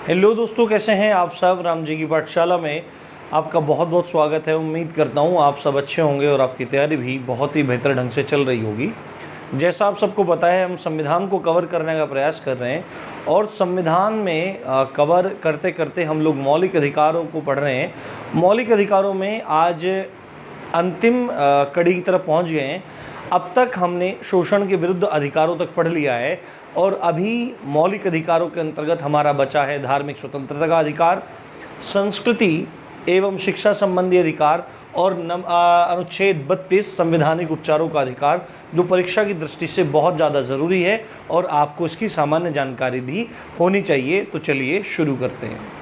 Hello दोस्तों, कैसे हैं आप सब। राम जी की पाठशाला में आपका बहुत बहुत स्वागत है। उम्मीद करता हूँ आप सब अच्छे होंगे और आपकी तैयारी भी बहुत ही बेहतर ढंग से चल रही होगी। जैसा आप सबको पता है, हम संविधान को कवर करने का प्रयास कर रहे हैं और संविधान में कवर करते करते हम लोग मौलिक अधिकारों को पढ़ रहे हैं। मौलिक अधिकारों में आज अंतिम कड़ी की तरफ पहुँच गए हैं। अब तक हमने शोषण के विरुद्ध अधिकारों तक पढ़ लिया है और अभी मौलिक अधिकारों के अंतर्गत हमारा बचा है धार्मिक स्वतंत्रता का अधिकार, संस्कृति एवं शिक्षा संबंधी अधिकार और अनुच्छेद 32 संवैधानिक उपचारों का अधिकार, जो परीक्षा की दृष्टि से बहुत ज़्यादा ज़रूरी है और आपको इसकी सामान्य जानकारी भी होनी चाहिए। तो चलिए शुरू करते हैं।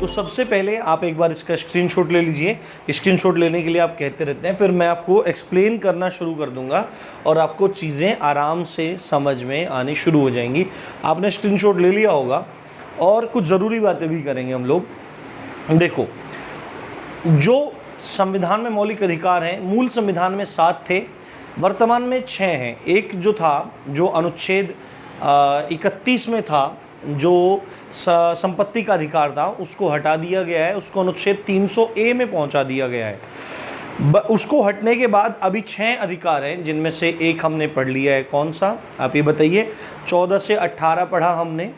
तो सबसे पहले आप एक बार इसका स्क्रीनशॉट ले लीजिए। स्क्रीनशॉट लेने के लिए आप कहते रहते हैं, फिर मैं आपको एक्सप्लेन करना शुरू कर दूंगा और आपको चीज़ें आराम से समझ में आनी शुरू हो जाएंगी। आपने स्क्रीनशॉट ले लिया होगा और कुछ ज़रूरी बातें भी करेंगे हम लोग। देखो, जो संविधान में मौलिक अधिकार हैं, मूल संविधान में 7 थे, वर्तमान में 6 हैं। एक जो था, जो अनुच्छेद 31 में था, जो संपत्ति का अधिकार था, उसको हटा दिया गया है, उसको अनुच्छेद 300A में पहुंचा दिया गया है। उसको हटने के बाद अभी 6 अधिकार हैं, जिनमें से एक हमने पढ़ लिया है। कौन सा, आप ये बताइए। 14 से 18 पढ़ा हमने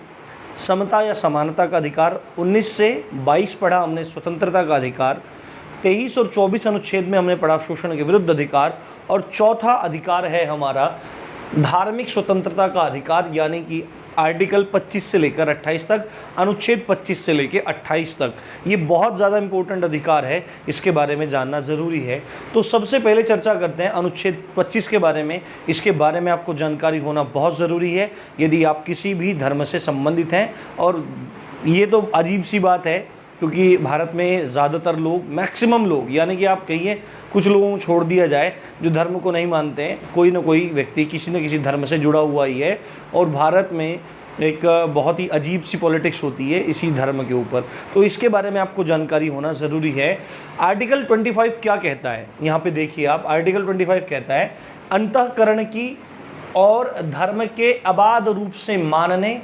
समता या समानता का अधिकार, 19 से 22 पढ़ा हमने स्वतंत्रता का अधिकार, 23 और 24 अनुच्छेद में हमने पढ़ा शोषण के विरुद्ध अधिकार, और चौथा अधिकार है हमारा धार्मिक स्वतंत्रता का अधिकार, यानी कि आर्टिकल 25 से लेकर 28 तक, अनुच्छेद 25 से लेकर 28 तक। ये बहुत ज़्यादा इंपॉर्टेंट अधिकार है, इसके बारे में जानना ज़रूरी है। तो सबसे पहले चर्चा करते हैं अनुच्छेद 25 के बारे में। इसके बारे में आपको जानकारी होना बहुत ज़रूरी है यदि आप किसी भी धर्म से संबंधित हैं। और ये तो अजीब सी बात है, क्योंकि भारत में ज़्यादातर लोग, मैक्सिमम लोग, यानी कि आप कहिए कुछ लोगों को छोड़ दिया जाए जो धर्म को नहीं मानते हैं, कोई ना कोई व्यक्ति किसी न किसी धर्म से जुड़ा हुआ ही है। और भारत में एक बहुत ही अजीब सी पॉलिटिक्स होती है इसी धर्म के ऊपर। तो इसके बारे में आपको जानकारी होना ज़रूरी है। आर्टिकल 25 क्या कहता है, यहाँ पे देखिए आप। आर्टिकल 25 कहता है अंतःकरण की और धर्म के अबाध रूप से मानने,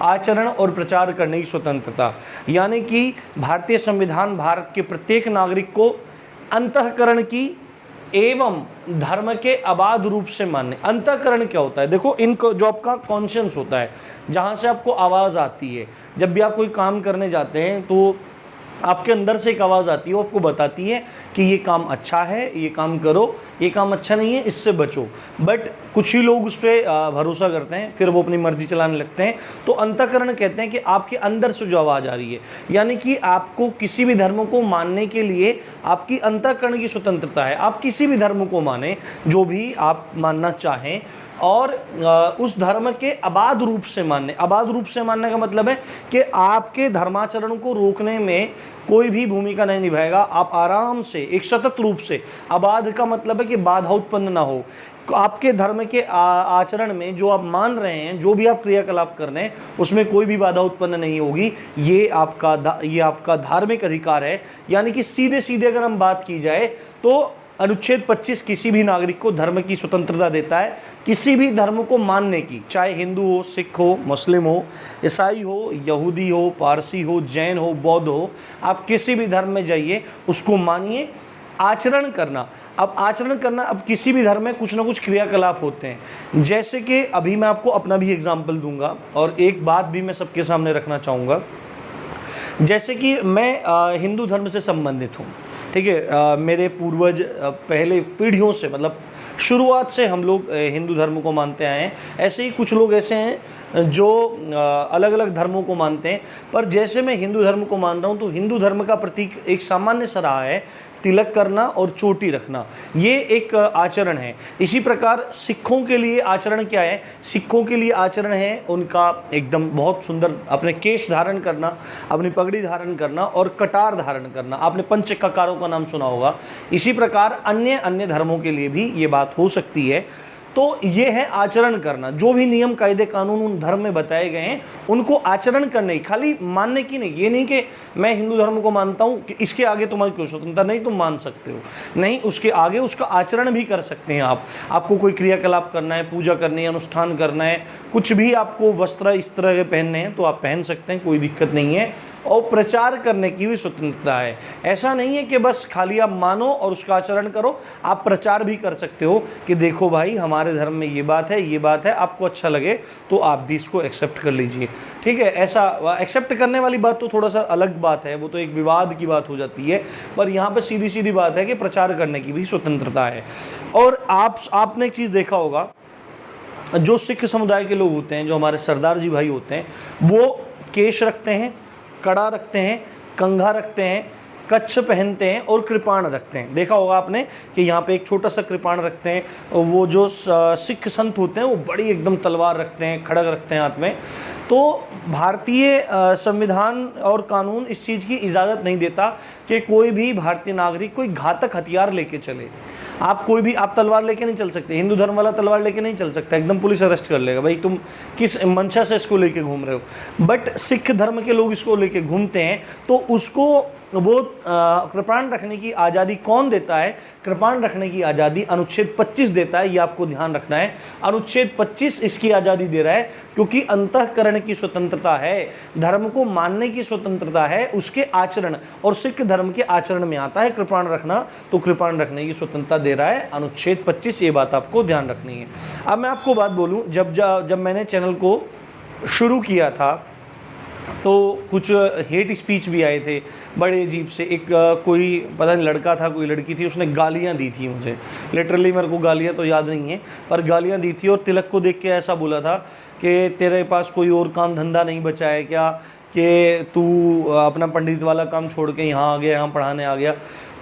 आचरण और प्रचार करने की स्वतंत्रता। यानी कि भारतीय संविधान भारत के प्रत्येक नागरिक को अंतःकरण की एवं धर्म के अबाध रूप से मानने। अंतःकरण क्या होता है? देखो, इनको जो आपका कॉन्शियस होता है, जहाँ से आपको आवाज़ आती है, जब भी आप कोई काम करने जाते हैं तो आपके अंदर से एक आवाज़ आती है, वो आपको बताती है कि ये काम अच्छा है, ये काम करो, ये काम अच्छा नहीं है, इससे बचो। बट कुछ ही लोग उस पर भरोसा करते हैं, फिर वो अपनी मर्जी चलाने लगते हैं। तो अंतःकरण कहते हैं कि आपके अंदर से जो आवाज़ आ रही है, यानी कि आपको किसी भी धर्म को मानने के लिए आपकी अंतःकरण की स्वतंत्रता है। आप किसी भी धर्म को माने, जो भी आप मानना चाहें, और उस धर्म के अबाध रूप से मानने। अबाध रूप से मानने का मतलब है कि आपके धर्माचरण को रोकने में कोई भी भूमिका नहीं निभाएगा। आप आराम से, एक सतत रूप से, अबाध का मतलब है कि बाधा उत्पन्न ना हो। आपके धर्म के आचरण में जो आप मान रहे हैं, जो भी आप क्रियाकलाप कर रहे हैं, उसमें कोई भी बाधा उत्पन्न नहीं होगी। ये आपका धार्मिक अधिकार है। यानी कि सीधे सीधे अगर हम बात की जाए तो अनुच्छेद 25 किसी भी नागरिक को धर्म की स्वतंत्रता देता है, किसी भी धर्म को मानने की, चाहे हिंदू हो, सिख हो, मुस्लिम हो, ईसाई हो, यहूदी हो, पारसी हो, जैन हो, बौद्ध हो। आप किसी भी धर्म में जाइए, उसको मानिए। आचरण करना, अब आचरण करना, अब किसी भी धर्म में कुछ ना कुछ क्रियाकलाप होते हैं। जैसे कि अभी मैं आपको अपना भी एग्जाम्पल दूंगा और एक बात भी मैं सबके सामने रखना चाहूँगा। जैसे कि मैं हिंदू धर्म से संबंधित हूँ, ठीक है। मेरे पूर्वज पहले पीढ़ियों से, मतलब शुरुआत से हम लोग हिंदू धर्म को मानते आए हैं। ऐसे ही कुछ लोग ऐसे हैं जो अलग अलग धर्मों को मानते हैं। पर जैसे मैं हिंदू धर्म को मान रहा हूँ, तो हिंदू धर्म का प्रतीक एक सामान्य सा रहा है, तिलक करना और चोटी रखना। ये एक आचरण है। इसी प्रकार सिखों के लिए आचरण क्या है? सिखों के लिए आचरण है उनका एकदम बहुत सुंदर अपने केश धारण करना, अपनी पगड़ी धारण करना और कटार धारण करना। आपने पंच ककारों का नाम सुना होगा। इसी प्रकार अन्य धर्मों के लिए भी ये बात हो सकती है। तो ये है आचरण करना, जो भी नियम कायदे कानून उन धर्म में बताए गए हैं उनको आचरण करने, खाली मानने की नहीं। ये नहीं कि मैं हिंदू धर्म को मानता हूँ कि इसके आगे तुम्हारी कोई स्वतंत्रता नहीं, तुम मान सकते हो, नहीं, उसके आगे उसका आचरण भी कर सकते हैं आप। आपको कोई क्रियाकलाप करना है, पूजा करनी है, अनुष्ठान करना है, कुछ भी आपको वस्त्र इस तरह के पहनने हैं तो आप पहन सकते हैं, कोई दिक्कत नहीं है। और प्रचार करने की भी स्वतंत्रता है। ऐसा नहीं है कि बस खाली आप मानो और उसका आचरण करो, आप प्रचार भी कर सकते हो कि देखो भाई हमारे धर्म में ये बात है, ये बात है, आपको अच्छा लगे तो आप भी इसको एक्सेप्ट कर लीजिए, ठीक है। ऐसा एक्सेप्ट करने वाली बात तो थोड़ा सा अलग बात है, वो तो एक विवाद की बात हो जाती है, पर यहाँ पे सीधी सीधी बात है कि प्रचार करने की भी स्वतंत्रता है। और आपने एक चीज़ देखा होगा, जो सिख समुदाय के लोग होते हैं, जो हमारे सरदार जी भाई होते हैं, वो केश रखते हैं, कड़ा रखते हैं, कंघा रखते हैं, कच्छ पहनते हैं और कृपाण रखते हैं। देखा होगा आपने कि यहाँ पे एक छोटा सा कृपाण रखते हैं। वो जो सिख संत होते हैं वो बड़ी एकदम तलवार रखते हैं, खड़ग रखते हैं हाथ में। तो भारतीय संविधान और कानून इस चीज़ की इजाज़त नहीं देता कि कोई भी भारतीय नागरिक कोई घातक हथियार लेके चले। आप तलवार लेके नहीं चल सकते, हिंदू धर्म वाला तलवार लेके नहीं चल सकता, एकदम पुलिस अरेस्ट कर लेगा, भाई तुम किस मंशा से इसको लेके घूम रहे हो। बट सिख धर्म के लोग इसको लेके घूमते हैं, तो उसको वो कृपाण रखने की आज़ादी कौन देता है? कृपाण रखने की आज़ादी अनुच्छेद 25 देता है, ये आपको ध्यान रखना है। अनुच्छेद 25 इसकी आज़ादी दे रहा है, क्योंकि अंतःकरण की स्वतंत्रता है, धर्म को मानने की स्वतंत्रता है, उसके आचरण, और सिख धर्म के आचरण में आता है कृपाण रखना, तो कृपाण रखने की स्वतंत्रता दे रहा है अनुच्छेद 25। ये बात आपको ध्यान रखनी है। अब मैं आपको बात बोलूँ, जब मैंने चैनल को शुरू किया था तो कुछ हेट स्पीच भी आए थे बड़े अजीब से। एक कोई पता नहीं लड़का था, कोई लड़की थी, उसने गालियाँ दी थी मुझे, लिटरली मेरे को गालियाँ तो याद नहीं है, पर गालियाँ दी थी। और तिलक को देख के ऐसा बोला था कि तेरे पास कोई और काम धंधा नहीं बचा है क्या, कि तू अपना पंडित वाला काम छोड़ के यहाँ आ गया, यहाँ पढ़ाने आ गया।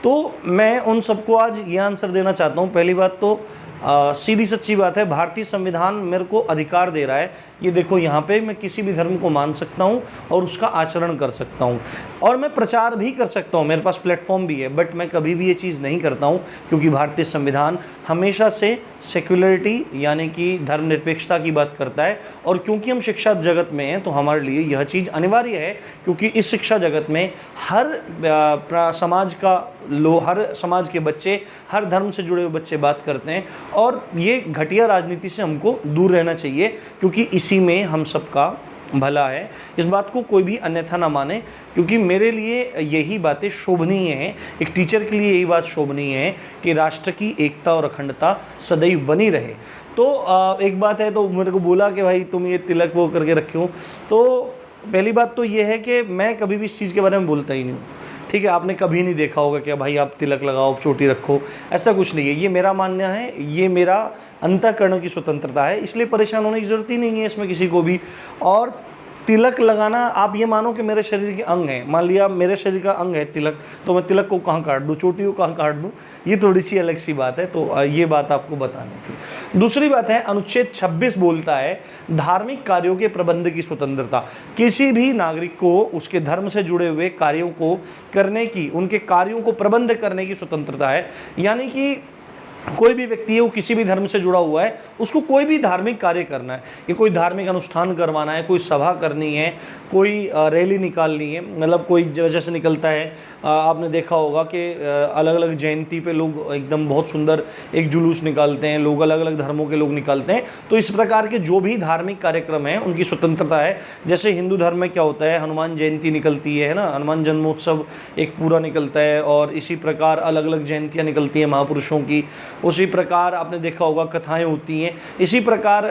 तो मैं उन सबको आज ये आंसर देना चाहता हूँ। पहली बात तो सीधी सच्ची बात है, भारतीय संविधान मेरे को अधिकार दे रहा है, ये देखो यहाँ पे मैं किसी भी धर्म को मान सकता हूँ और उसका आचरण कर सकता हूँ, और मैं प्रचार भी कर सकता हूँ, मेरे पास प्लेटफॉर्म भी है। बट मैं कभी भी ये चीज़ नहीं करता हूँ, क्योंकि भारतीय संविधान हमेशा से सेक्युलरिटी यानी कि धर्मनिरपेक्षता की बात करता है। और क्योंकि हम शिक्षा जगत में हैं तो हमारे लिए यह चीज़ अनिवार्य है, क्योंकि इस शिक्षा जगत में हर समाज के बच्चे, हर धर्म से जुड़े हुए बच्चे बात करते हैं। और ये घटिया राजनीति से हमको दूर रहना चाहिए, क्योंकि इसी में हम सबका भला है। इस बात को कोई भी अन्यथा ना माने, क्योंकि मेरे लिए यही बातें शोभनीय हैं, एक टीचर के लिए यही बात शोभनीय है कि राष्ट्र की एकता और अखंडता सदैव बनी रहे। तो एक बात है, तो मेरे को बोला कि भाई तुम ये तिलक वो करके रखे हो, तो पहली बात तो ये है कि मैं कभी भी इस चीज़ के बारे में बोलता ही नहीं हूँ, ठीक है। आपने कभी नहीं देखा होगा कि भाई आप तिलक लगाओ, चोटी रखो, ऐसा कुछ नहीं है। ये मेरा मानना है, ये मेरा अंतःकरण की स्वतंत्रता है, इसलिए परेशान होने की ज़रूरत ही नहीं है इसमें किसी को भी। और तिलक लगाना, आप ये मानो कि मेरे शरीर के अंग है, मान लिया मेरे शरीर का अंग है तिलक, तो मैं तिलक को कहाँ काट दूँ, चोटी को कहाँ काट दूँ, ये थोड़ी सी अलग सी बात है। तो ये बात आपको बतानी थी। दूसरी बात है, अनुच्छेद 26 बोलता है धार्मिक कार्यों के प्रबंध की स्वतंत्रता। किसी भी नागरिक को उसके धर्म से जुड़े हुए कार्यों को करने की, उनके कार्यों को प्रबंध करने की स्वतंत्रता है। यानी कि कोई भी व्यक्ति है वो किसी भी धर्म से जुड़ा हुआ है, उसको कोई भी धार्मिक कार्य करना है, कि कोई धार्मिक अनुष्ठान करवाना है, कोई सभा करनी है, कोई रैली निकालनी है, मतलब कोई जैसे निकलता है, आपने देखा होगा कि अलग अलग जयंती पे लोग एकदम बहुत सुंदर एक जुलूस निकालते हैं, लोग अलग अलग धर्मों के लोग निकालते हैं। तो इस प्रकार के जो भी धार्मिक कार्यक्रम हैं उनकी स्वतंत्रता है। जैसे हिंदू धर्म में क्या होता है, हनुमान जयंती निकलती है ना, हनुमान जन्मोत्सव एक पूरा निकलता है, और इसी प्रकार अलग अलग जयंतियाँ निकलती हैं महापुरुषों की। उसी प्रकार आपने देखा होगा कथाएं होती हैं। इसी प्रकार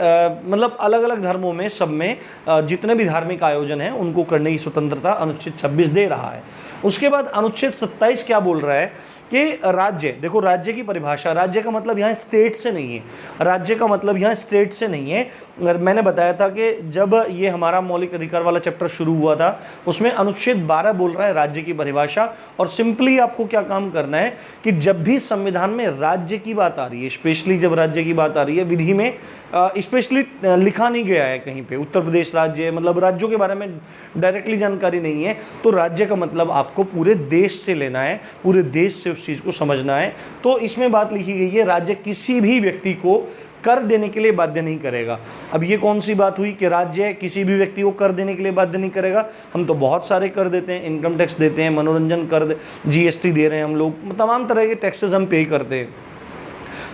मतलब अलग अलग धर्मों में, सब में जितने भी धार्मिक आयोजन हैं उनको करने की स्वतंत्रता अनुच्छेद 26 दे रहा है। उसके बाद अनुच्छेद 27 क्या बोल रहा है कि राज्य, देखो राज्य की परिभाषा, राज्य का मतलब यहाँ स्टेट से नहीं है, राज्य का मतलब यहाँ स्टेट से नहीं है। मैंने बताया था कि जब ये हमारा मौलिक अधिकार वाला चैप्टर शुरू हुआ था, उसमें अनुच्छेद 12 बोल रहा है राज्य की परिभाषा। और सिंपली आपको क्या काम करना है कि जब भी संविधान में राज्य की बात आ रही है, स्पेशली जब राज्य की बात आ रही है, विधि में स्पेशली लिखा नहीं गया है कहीं पे उत्तर प्रदेश राज्य, मतलब राज्यों के बारे में डायरेक्टली जानकारी नहीं है, तो राज्य का मतलब आपको पूरे देश से लेना है, पूरे देश से उस चीज़ को समझना है। तो इसमें बात लिखी गई है, राज्य किसी भी व्यक्ति को कर देने के लिए बाध्य नहीं करेगा। अब ये कौन सी बात हुई कि राज्य किसी भी व्यक्ति को कर देने के लिए बाध्य नहीं करेगा? हम तो बहुत सारे कर देते हैं, इनकम टैक्स देते हैं, मनोरंजन कर, GST दे रहे हैं हम लोग, तमाम तरह के टैक्सेस हम पे करते हैं,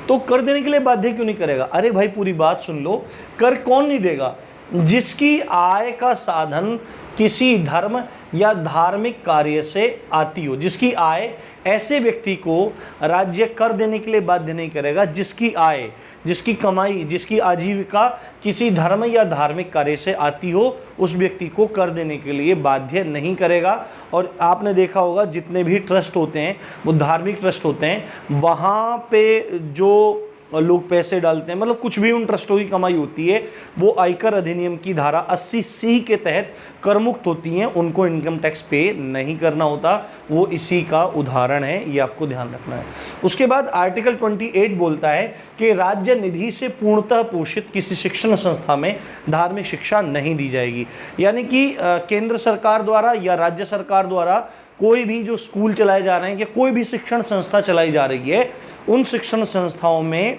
तो कर देने के लिए बाध्य क्यों नहीं करेगा? अरे भाई पूरी बात सुन लो, कर कौन नहीं देगा? जिसकी आय का साधन किसी धर्म या धार्मिक कार्य से आती हो, जिसकी आय, ऐसे व्यक्ति को राज्य कर देने के लिए बाध्य नहीं करेगा। जिसकी आय, जिसकी कमाई, जिसकी आजीविका किसी धर्म या धार्मिक कार्य से आती हो, उस व्यक्ति को कर देने के लिए बाध्य नहीं करेगा। और आपने देखा होगा जितने भी ट्रस्ट होते हैं वो धार्मिक ट्रस्ट होते हैं, वहाँ पे जो लोग पैसे डालते हैं, मतलब कुछ भी उन ट्रस्टों की कमाई होती है, वो आयकर अधिनियम की धारा 80C के तहत करमुक्त होती हैं, उनको इनकम टैक्स पे नहीं करना होता। वो इसी का उदाहरण है, ये आपको ध्यान रखना है। उसके बाद आर्टिकल 28 बोलता है कि राज्य निधि से पूर्णतः पोषित किसी शिक्षण संस्था में धार्मिक शिक्षा नहीं दी जाएगी। यानी कि केंद्र सरकार द्वारा या राज्य सरकार द्वारा कोई भी जो स्कूल चलाए जा रहे हैं या कोई भी शिक्षण संस्था चलाई जा रही है, उन शिक्षण संस्थाओं में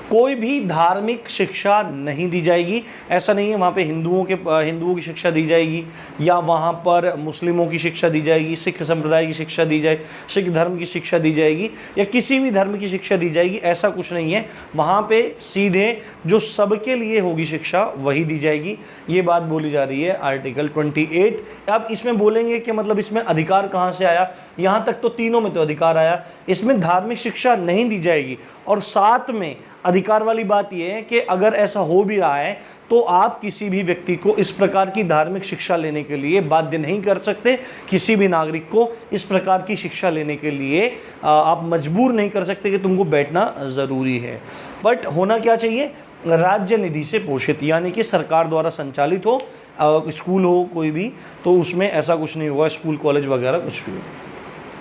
कोई भी धार्मिक शिक्षा नहीं दी जाएगी। ऐसा नहीं है वहाँ पे हिंदुओं की शिक्षा दी जाएगी या वहाँ पर मुस्लिमों की शिक्षा दी जाएगी, सिख संप्रदाय की शिक्षा दी जाए, सिख धर्म की शिक्षा दी जाएगी या किसी भी धर्म की शिक्षा दी जाएगी, ऐसा कुछ नहीं है। वहाँ पे सीधे जो सबके लिए होगी शिक्षा वही दी जाएगी। ये बात बोली जा रही है आर्टिकल 28। अब इसमें बोलेंगे कि मतलब इसमें अधिकार कहाँ से आया? यहाँ तक तो तीनों में तो अधिकार आया, इसमें धार्मिक शिक्षा नहीं दी जाएगी। और साथ में अधिकार वाली बात यह है कि अगर ऐसा हो भी रहा है तो आप किसी भी व्यक्ति को इस प्रकार की धार्मिक शिक्षा लेने के लिए बाध्य नहीं कर सकते। किसी भी नागरिक को इस प्रकार की शिक्षा लेने के लिए आप मजबूर नहीं कर सकते कि तुमको बैठना ज़रूरी है। बट होना क्या चाहिए? राज्य निधि से पोषित, यानी कि सरकार द्वारा संचालित हो, स्कूल हो कोई भी, तो उसमें ऐसा कुछ नहीं होगा, स्कूल कॉलेज वगैरह कुछ भी हो।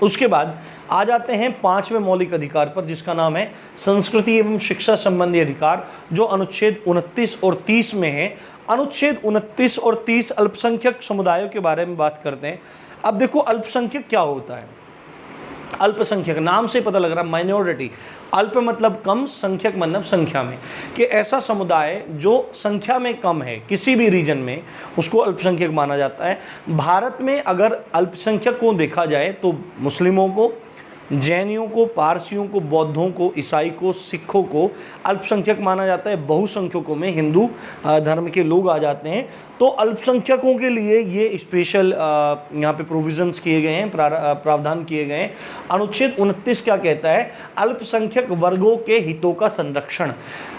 उसके बाद आ जाते हैं 5वें मौलिक अधिकार पर, जिसका नाम है संस्कृति एवं शिक्षा संबंधी अधिकार, जो अनुच्छेद 29 और 30 में है। अनुच्छेद 29 और 30 अल्पसंख्यक समुदायों के बारे में बात करते हैं। अब देखो अल्पसंख्यक क्या होता है? अल्पसंख्यक नाम से पता लग रहा है, माइनॉरिटी। अल्प मतलब कम, संख्यक मतलब संख्या में, कि ऐसा समुदाय जो संख्या में कम है किसी भी रीजन में, उसको अल्पसंख्यक माना जाता है। भारत में अगर अल्पसंख्यक को देखा जाए तो मुस्लिमों को, जैनियों को, पारसियों को, बौद्धों को, ईसाई को, सिखों को अल्पसंख्यक माना जाता है। बहुसंख्यकों में हिंदू धर्म के लोग आ जाते हैं। तो अल्पसंख्यकों के लिए ये स्पेशल यहाँ पे प्रोविजंस किए गए हैं, प्रावधान किए गए हैं। अनुच्छेद 29 क्या कहता है? अल्पसंख्यक वर्गों के हितों का संरक्षण।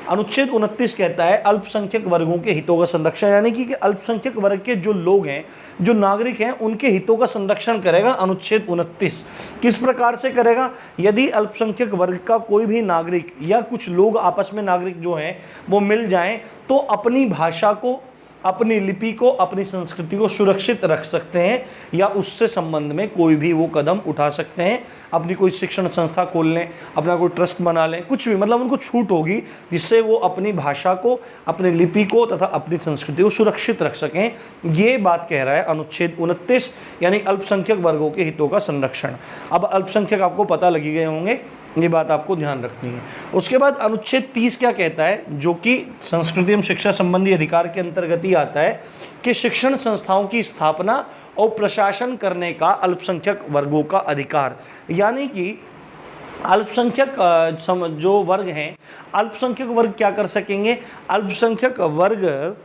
अनुच्छेद 29 कहता है अल्पसंख्यक वर्गों के हितों का संरक्षण, यानी कि अल्पसंख्यक वर्ग के जो लोग हैं, जो नागरिक हैं, उनके हितों का संरक्षण करेगा अनुच्छेद 29। किस प्रकार से करेगा? यदि अल्पसंख्यक वर्ग का कोई भी नागरिक या कुछ लोग आपस में नागरिक जो हैं वो मिल जाएं, तो अपनी भाषा को, अपनी लिपि को, अपनी संस्कृति को सुरक्षित रख सकते हैं या उससे संबंध में कोई भी वो कदम उठा सकते हैं। अपनी कोई शिक्षण संस्था खोल लें, अपना कोई ट्रस्ट बना लें, कुछ भी, मतलब उनको छूट होगी जिससे वो अपनी भाषा को, अपनी लिपि को तथा अपनी संस्कृति को सुरक्षित रख सकें। ये बात कह रहा है अनुच्छेद 29, यानी अल्पसंख्यक वर्गों के हितों का संरक्षण। अब अल्पसंख्यक आपको पता लगी गए होंगे, ये बात आपको ध्यान रखनी है। उसके बाद अनुच्छेद 30 क्या कहता है, जो कि संस्कृति एवं शिक्षा संबंधी अधिकार के अंतर्गत ही आता है, कि शिक्षण संस्थाओं की स्थापना और प्रशासन करने का अल्पसंख्यक वर्गों का अधिकार। यानी कि अल्पसंख्यक जो वर्ग हैं, अल्पसंख्यक वर्ग क्या कर सकेंगे? अल्पसंख्यक वर्ग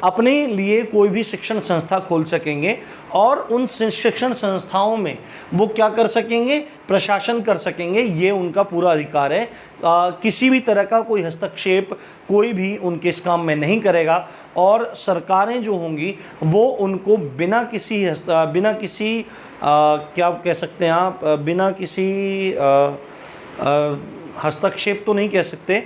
अपने लिए कोई भी शिक्षण संस्था खोल सकेंगे और उन शिक्षण संस्थाओं में वो क्या कर सकेंगे? प्रशासन कर सकेंगे। ये उनका पूरा अधिकार है। किसी भी तरह का कोई हस्तक्षेप कोई भी उनके इस काम में नहीं करेगा और सरकारें जो होंगी वो उनको बिना किसी क्या कह सकते हैं आप, बिना किसी हस्तक्षेप तो नहीं कह सकते,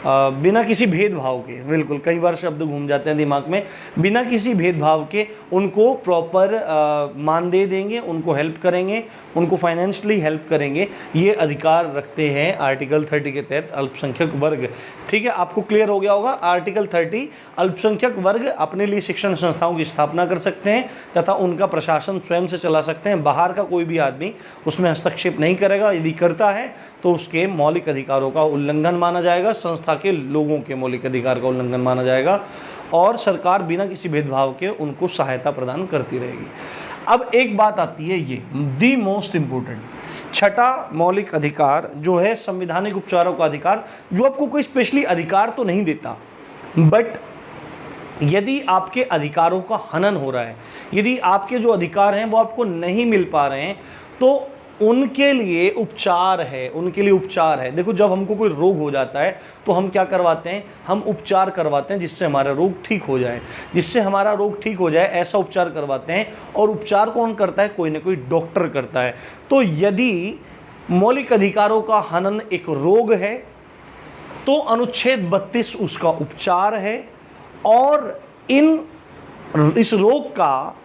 बिना किसी भेदभाव के, बिल्कुल कई बार शब्द घूम जाते हैं दिमाग में, बिना किसी भेदभाव के उनको प्रॉपर मानदेय देंगे, उनको हेल्प करेंगे, उनको फाइनेंशियली हेल्प करेंगे। ये अधिकार रखते हैं आर्टिकल 30 के तहत अल्पसंख्यक वर्ग। ठीक है, आपको क्लियर हो गया होगा। आर्टिकल 30, अल्पसंख्यक वर्ग अपने लिए शिक्षण संस्थाओं की स्थापना कर सकते हैं तथा उनका प्रशासन स्वयं से चला सकते हैं। बाहर का कोई भी आदमी उसमें हस्तक्षेप नहीं करेगा। यदि करता है तो उसके मौलिक अधिकारों का उल्लंघन माना जाएगा, संस्था के लोगों के मौलिक अधिकार का उल्लंघन माना जाएगा और सरकार बिना किसी भेदभाव के उनको सहायता प्रदान करती रहेगी। अब एक बात आती है ये दी मोस्ट इम्पोर्टेंट, छठा मौलिक अधिकार जो है संवैधानिक उपचारों का अधिकार, जो आपको कोई स्पेशली अधिकार तो नहीं देता, बट यदि आपके अधिकारों का हनन हो रहा है, यदि आपके जो अधिकार हैं वो आपको नहीं मिल पा रहे हैं, तो उनके लिए उपचार है, उनके लिए उपचार है। देखो, जब हमको कोई रोग हो जाता है तो हम क्या करवाते हैं, हम उपचार करवाते हैं जिससे हमारा रोग ठीक हो जाए, जिससे हमारा रोग ठीक हो जाए ऐसा उपचार करवाते हैं। और उपचार कौन करता है, कोई ना कोई डॉक्टर करता है। तो यदि मौलिक अधिकारों का हनन एक रोग है तो अनुच्छेद 32 उसका उपचार है, और इस रोग का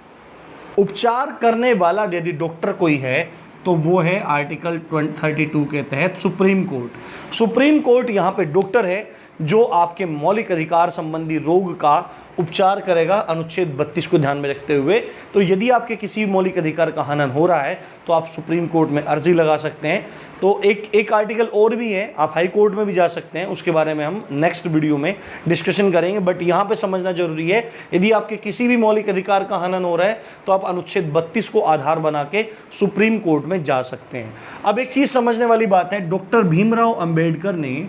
उपचार करने वाला यदि डॉक्टर कोई है तो वो है आर्टिकल 32 के तहत सुप्रीम कोर्ट। सुप्रीम कोर्ट यहाँ पे डॉक्टर है जो आपके मौलिक अधिकार संबंधी रोग का उपचार करेगा अनुच्छेद 32 को ध्यान में रखते हुए। तो यदि आपके किसी मौलिक अधिकार का हनन हो रहा है तो आप सुप्रीम कोर्ट में अर्जी लगा सकते हैं। तो एक आर्टिकल और भी है, आप हाई कोर्ट में भी जा सकते हैं, उसके बारे में हम नेक्स्ट वीडियो में डिस्कशन करेंगे। बट यहाँ पे समझना जरूरी है, यदि आपके किसी भी मौलिक अधिकार का हनन हो रहा है तो आप अनुच्छेद 32 को आधार बना के सुप्रीम कोर्ट में जा सकते हैं। अब एक चीज़ समझने वाली बात है, डॉक्टर भीमराव अंबेडकर ने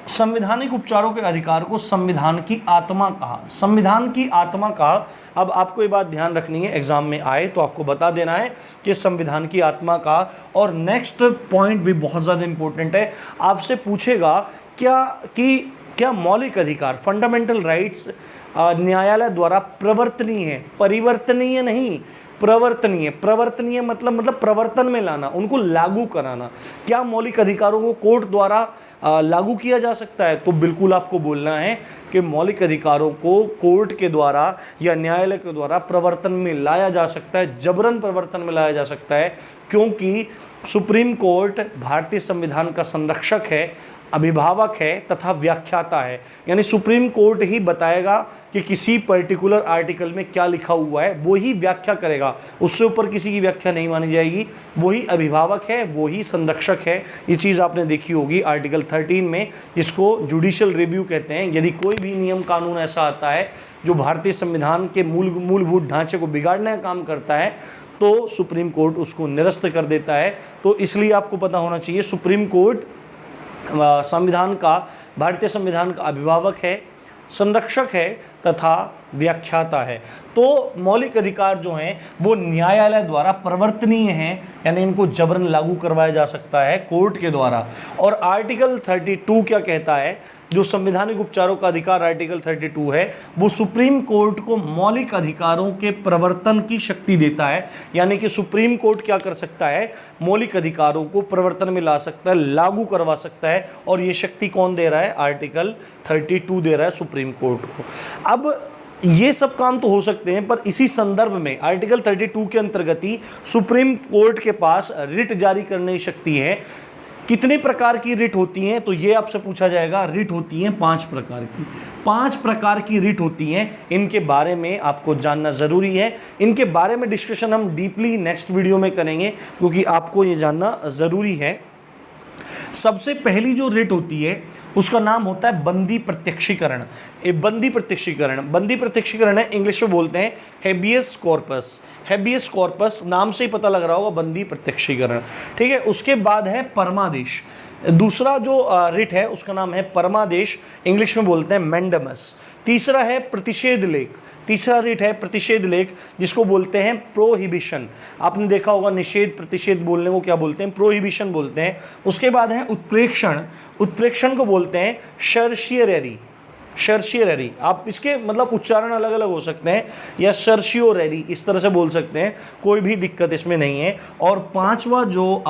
संवैधानिक उपचारों के अधिकार को संविधान की आत्मा कहा। संविधान की आत्मा कहा। अब आपको ये बात ध्यान रखनी है, एग्जाम में आए तो आपको बता देना है कि संविधान की आत्मा का। और नेक्स्ट पॉइंट भी बहुत ज़्यादा इंपॉर्टेंट है, आपसे पूछेगा क्या मौलिक अधिकार फंडामेंटल राइट्स न्यायालय द्वारा प्रवर्तनीय है, परिवर्तनीय नहीं, प्रवर्तनीय। प्रवर्तनीय मतलब प्रवर्तन में लाना, उनको लागू कराना। क्या मौलिक अधिकारों को कोर्ट द्वारा लागू किया जा सकता है? तो बिल्कुल आपको बोलना है कि मौलिक अधिकारों को कोर्ट के द्वारा या न्यायालय के द्वारा प्रवर्तन में लाया जा सकता है, जबरन प्रवर्तन में लाया जा सकता है, क्योंकि सुप्रीम कोर्ट भारतीय संविधान का संरक्षक है, अभिभावक है तथा व्याख्याता है। यानी सुप्रीम कोर्ट ही बताएगा कि किसी पर्टिकुलर आर्टिकल में क्या लिखा हुआ है, वो ही व्याख्या करेगा, उससे ऊपर किसी की व्याख्या नहीं मानी जाएगी। वही अभिभावक है, वही संरक्षक है। ये चीज़ आपने देखी होगी आर्टिकल 13 में, जिसको जुडिशियल रिव्यू कहते हैं। यदि कोई भी नियम कानून ऐसा आता है जो भारतीय संविधान के मूलभूत ढांचे को बिगाड़ने का काम करता है तो सुप्रीम कोर्ट उसको निरस्त कर देता है। तो इसलिए आपको पता होना चाहिए, सुप्रीम कोर्ट संविधान का, भारतीय संविधान का अभिभावक है, संरक्षक है तथा व्याख्याता है। तो मौलिक अधिकार जो हैं वो न्यायालय द्वारा प्रवर्तनीय हैं, यानी इनको जबरन लागू करवाया जा सकता है कोर्ट के द्वारा। और आर्टिकल 32 क्या कहता है, जो संवैधानिक उपचारों का अधिकार आर्टिकल 32 है, वो सुप्रीम कोर्ट को मौलिक अधिकारों के प्रवर्तन की शक्ति देता है। यानी कि सुप्रीम कोर्ट क्या कर सकता है, मौलिक अधिकारों को प्रवर्तन में ला सकता है, लागू करवा सकता है। और ये शक्ति कौन दे रहा है, आर्टिकल 32 दे रहा है सुप्रीम कोर्ट को। अब ये सब काम तो हो सकते हैं, पर इसी संदर्भ में आर्टिकल 32 के अंतर्गत ही सुप्रीम कोर्ट के पास रिट जारी करने की शक्ति है। कितने प्रकार की रिट होती हैं, तो ये आपसे पूछा जाएगा। रिट होती हैं 5 प्रकार की, 5 प्रकार की रिट होती हैं। इनके बारे में आपको जानना ज़रूरी है। इनके बारे में डिस्कशन हम डीपली नेक्स्ट वीडियो में करेंगे, क्योंकि आपको ये जानना ज़रूरी है। सबसे पहली जो रिट होती है उसका नाम होता है बंदी प्रत्यक्षीकरण। बंदी प्रत्यक्षीकरण है, इंग्लिश में बोलते हैं हेबियस कॉर्पस। हेबियस कॉर्पस नाम से ही पता लग रहा होगा, बंदी प्रत्यक्षीकरण। ठीक है। उसके बाद है परमादेश। दूसरा जो रिट है उसका नाम है परमादेश, इंग्लिश में बोलते हैं मैंडमस। तीसरा है प्रतिषेध लेख। तीसरा रिट है प्रतिषेध लेख, जिसको बोलते हैं प्रोहिबिशन। आपने देखा होगा निषेध प्रतिषेध बोलने को क्या बोलते हैं, प्रोहिबिशन बोलते हैं। उसके बाद है उत्प्रेक्षण। उत्प्रेक्षण को बोलते हैं सर्शियरी। सर्शियरी, आप इसके मतलब उच्चारण अलग अलग हो सकते हैं, या सर्शियोरेरी इस तरह से बोल सकते हैं, कोई भी दिक्कत इसमें नहीं है। और पांचवा जो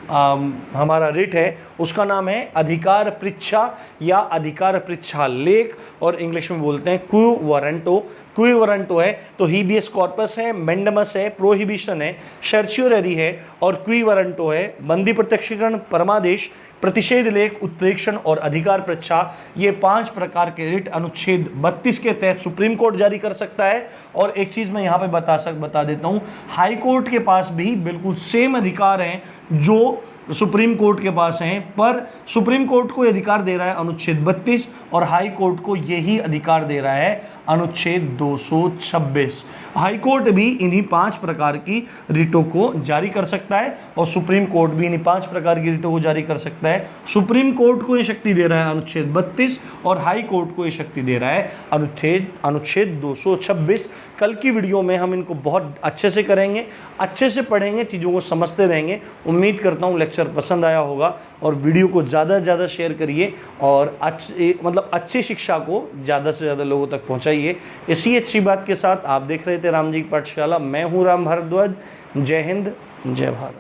हमारा रिट है उसका नाम है अधिकार परीक्षा या अधिकार परीक्षा लेख, और इंग्लिश में बोलते हैं क्यू वारंटो। क्यू वारंटो है तो हीबियस कॉर्पस है, मैंडमस है, प्रोहिबिशन है, सर्शियोरेरी है और क्यू वारंटो है। बंदी प्रत्यक्षीकरण, परमादेश, प्रतिषेध लेख, उत्प्रेक्षण और अधिकार परीक्षा, ये 5 प्रकार के रिट अनुच्छेद 32 के तहत सुप्रीम कोर्ट जारी कर सकता है। और एक चीज़ मैं यहाँ पे बता देता हूँ, हाई कोर्ट के पास भी बिल्कुल सेम अधिकार हैं जो सुप्रीम कोर्ट के पास हैं, पर सुप्रीम कोर्ट को अधिकार दे रहा है अनुच्छेद 32 और हाई कोर्ट को यही अधिकार दे रहा है अनुच्छेद 226। हाई कोर्ट भी इन्हीं 5 प्रकार की रिटों को जारी कर सकता है और सुप्रीम कोर्ट भी इन्हीं 5 प्रकार की रिटों को जारी कर सकता है। सुप्रीम कोर्ट को ये शक्ति दे रहा है अनुच्छेद 32 और हाई कोर्ट को ये शक्ति दे रहा है अनुच्छेद 226। कल की वीडियो में हम इनको बहुत अच्छे से करेंगे, अच्छे से पढ़ेंगे, चीज़ों को समझते रहेंगे। उम्मीद करता हूँ लेक्चर पसंद आया होगा और वीडियो को ज़्यादा से ज़्यादा शेयर करिए और अच्छी शिक्षा को ज़्यादा से ज़्यादा लोगों तक पहुँचाइए। इसी अच्छी बात के साथ आप देख रहे थे राम जी की पाठशाला। मैं हूँ राम भारद्वाज। जय हिंद, जय भारत।